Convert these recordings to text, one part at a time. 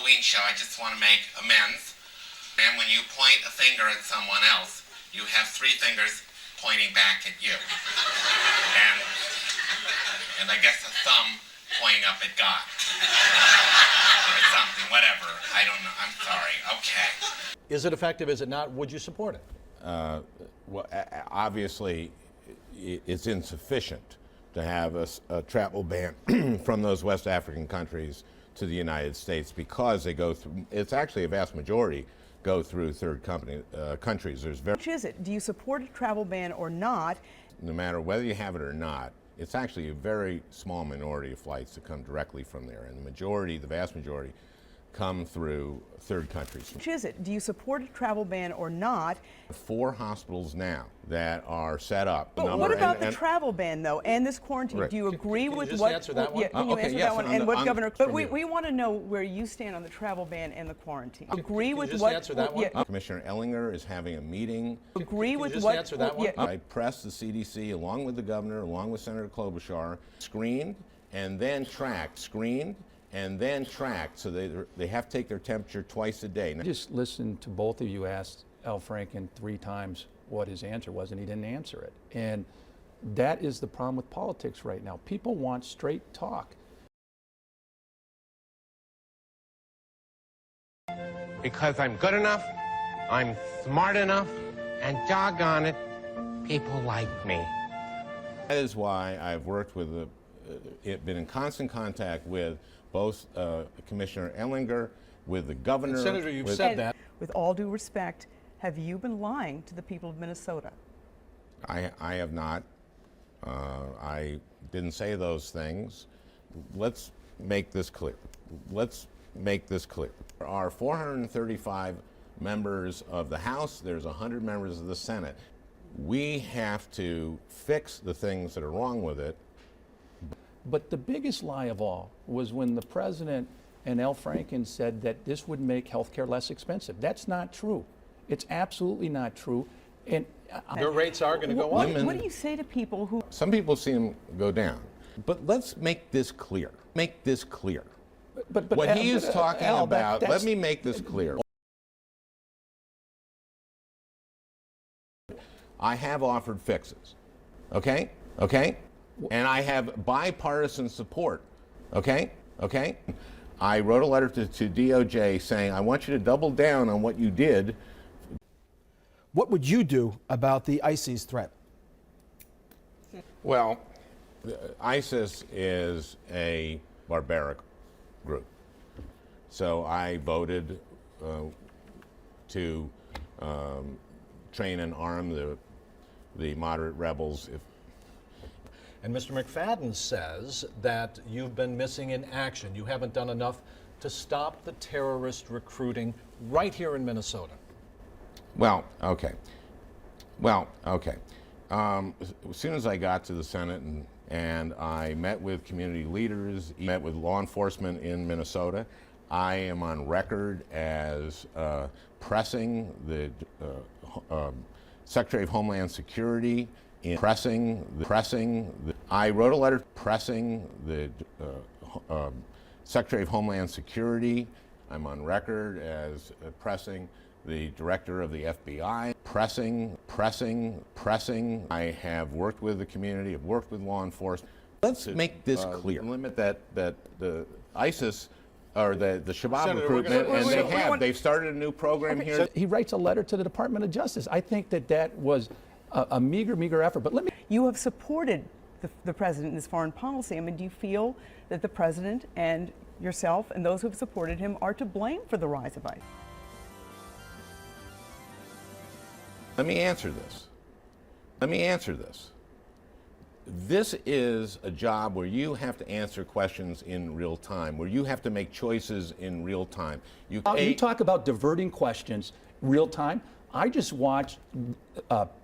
Halloween show, I just want to make amends. And when you point a finger at someone else, you have three fingers pointing back at you. And I guess a thumb pointing up at God. Or something, whatever. I don't know. I'm sorry. Okay. Is it effective? Is it not? Would you support it? Well, obviously, it's insufficient to have a travel ban from those West African countries to the United States because they go through, it's actually a vast majority go through third countries. Which is it? Do you support a travel ban or not? No matter whether you have it or not, it's actually a very small minority of flights that come directly from there, and the vast majority, come through third countries. Which is it? Do you support a travel ban or not? 4 hospitals now that are set up. But what about the travel ban, though, and this quarantine? Right. Do you agree with just what? answer that one? Yeah, can you answer that one? And what Governor? But we want to know where you stand on the travel ban and the quarantine. Agree with what? Answer that one? Commissioner Ellinger is having a meeting. Agree with just what? Answer that one? I pressed the CDC along with the governor, along with Senator Klobuchar, screened and then tracked, so they have to take their temperature twice a day. I just listened to both of you ask Al Franken 3 times what his answer was, and he didn't answer it. And that is the problem with politics right now. People want straight talk. Because I'm good enough, I'm smart enough, and doggone it, people like me. That is why I've worked with been in constant contact with both Commissioner Ellinger, with the governor. And Senator, you've said that. With all due respect, have you been lying to the people of Minnesota? I have not. I didn't say those things. Let's make this clear. There are 435 members of the House. There's 100 members of the Senate. We have to fix the things that are wrong with it. But the biggest lie of all was when the president and Al Franken said that this would make health care less expensive. That's not true. It's absolutely not true. And your rates are going to go up. What do you say to people who... Some people see them go down. But let's make this clear. But what he is talking about, let me make this clear. I have offered fixes, okay? And I have bipartisan support, okay? I wrote a letter to DOJ saying, I want you to double down on what you did. What would you do about the ISIS threat? Well, ISIS is a barbaric group. So I voted to train and arm the moderate rebels. And Mr. McFadden says that you've been missing in action. You haven't done enough to stop the terrorist recruiting right here in Minnesota. Well, okay. As soon as I got to the Senate and I met with community leaders, met with law enforcement in Minnesota, I am on record as pressing the Secretary of Homeland Security. I wrote a letter pressing the Secretary of Homeland Security. I'm on record as pressing the Director of the FBI. Pressing. I have worked with the community, I've worked with law enforcement. Let's make this clear. Limit that the ISIS or the Shabab Senator, recruitment, and they've started a new program here. So he writes a letter to the Department of Justice. I think that was a meager effort. But let me. You have supported the president in his foreign policy. I mean, do you feel that the president and yourself and those who have supported him are to blame for the rise of ISIS? Let me answer this. This is a job where you have to answer questions in real time, where you have to make choices in real time. You talk about diverting questions real time. I just watched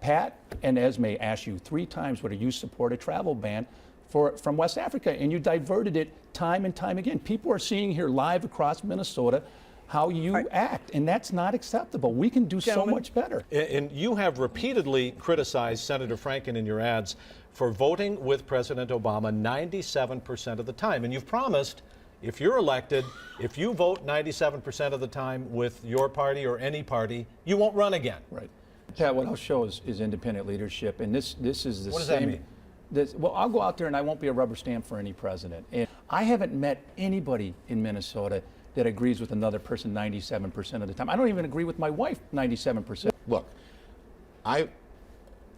Pat and Esme ask you 3 times whether you support a travel ban from West Africa, and you diverted it time and time again. People are seeing here live across Minnesota how you act, and that's not acceptable. We can do so much better. And you have repeatedly criticized Senator Franken in your ads for voting with President Obama 97% of the time, and you've promised if you're elected, if you vote 97% of the time with your party or any party, you won't run again. Right. Pat, what I'll show is independent leadership, and this is the same. What does that mean? Well, I'll go out there and I won't be a rubber stamp for any president. And I haven't met anybody in Minnesota that agrees with another person 97% of the time. I don't even agree with my wife 97%. Look, I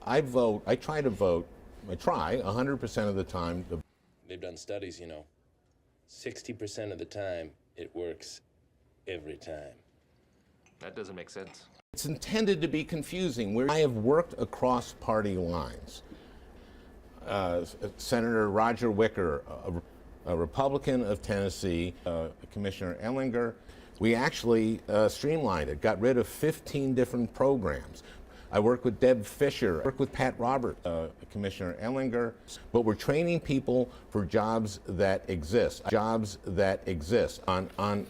try to vote 100% of the time. They've done studies, 60% of the time it works every time. That doesn't make sense. It's intended to be confusing. I have worked across party lines. Senator Roger Wicker, a Republican of Tennessee, Commissioner Ellinger, we actually streamlined it, got rid of 15 different programs. I worked with Deb Fisher, worked with Pat Roberts, Commissioner Ellinger, but we're training people for jobs that exist on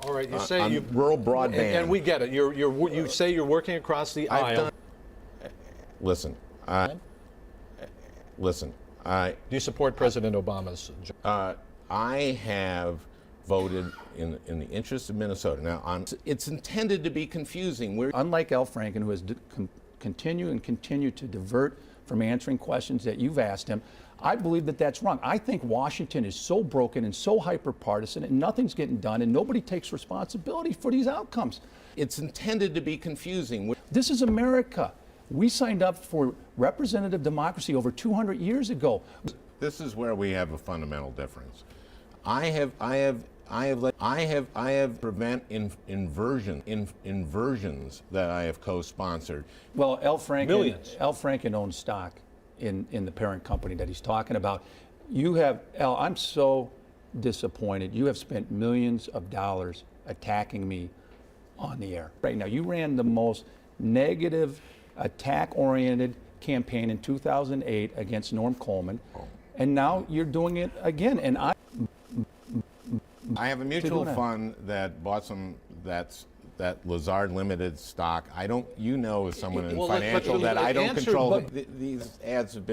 All right, you say rural broadband. And we get it. You say you're working across the aisle. Listen. Do you support President Obama's? I have voted in the interest of Minnesota. Now, it's intended to be confusing. Unlike Al Franken, who has continued to divert from answering questions that you've asked him, I believe that that's wrong. I think Washington is so broken and so hyper-partisan and nothing's getting done and nobody takes responsibility for these outcomes. It's intended to be confusing. This is America. We signed up for representative democracy over 200 years ago. This is where we have a fundamental difference. I have prevent inversions that I have co-sponsored. Well, Al Franken Millions. Al Franken owns stock in the parent company that he's talking about. You have, Al, I'm so disappointed. You have spent millions of dollars attacking me on the air. Right now, you ran the most negative, attack-oriented campaign in 2008 against Norm Coleman, and now you're doing it again. And I have a mutual fund that bought that Lazard Limited stock. I don't, as someone in financial, that I don't control. These ads have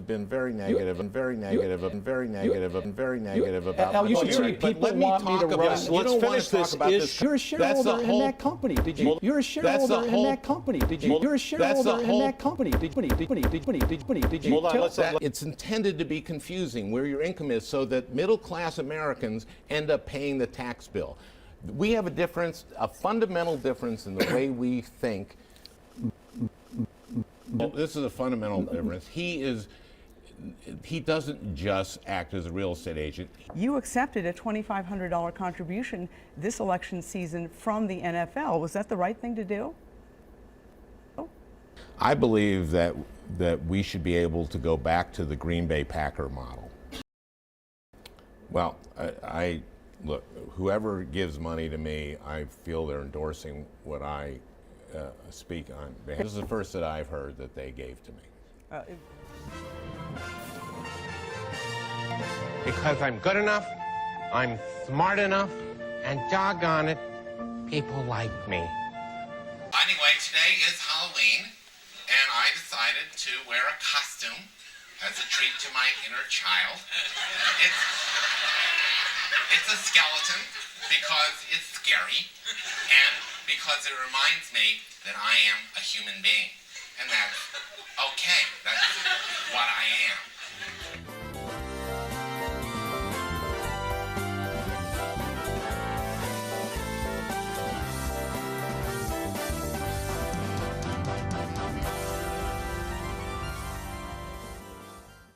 been very negative and very negative about. Al, you should see people want me to run. Let's finish this. You're a shareholder in that company. Did you? You're a shareholder in that company. Did you? You're a shareholder in that company. Did you? Hold on. It's intended to be confusing where your income is, so that middle-class Americans end up paying the tax bill. We have a fundamental difference in the way we think. Well, this is a fundamental difference. He doesn't just act as a real estate agent. You accepted a $2,500 contribution this election season from the NFL. Was that the right thing to do? I believe that we should be able to go back to the Green Bay Packer model. Well, look, whoever gives money to me, I feel they're endorsing what I speak on. This is the first that I've heard that they gave to me. Because I'm good enough, I'm smart enough, and doggone it, people like me. Anyway, today is Halloween, and I decided to wear a costume as a treat to my inner child. It's a skeleton because it's scary and because it reminds me that I am a human being. And that's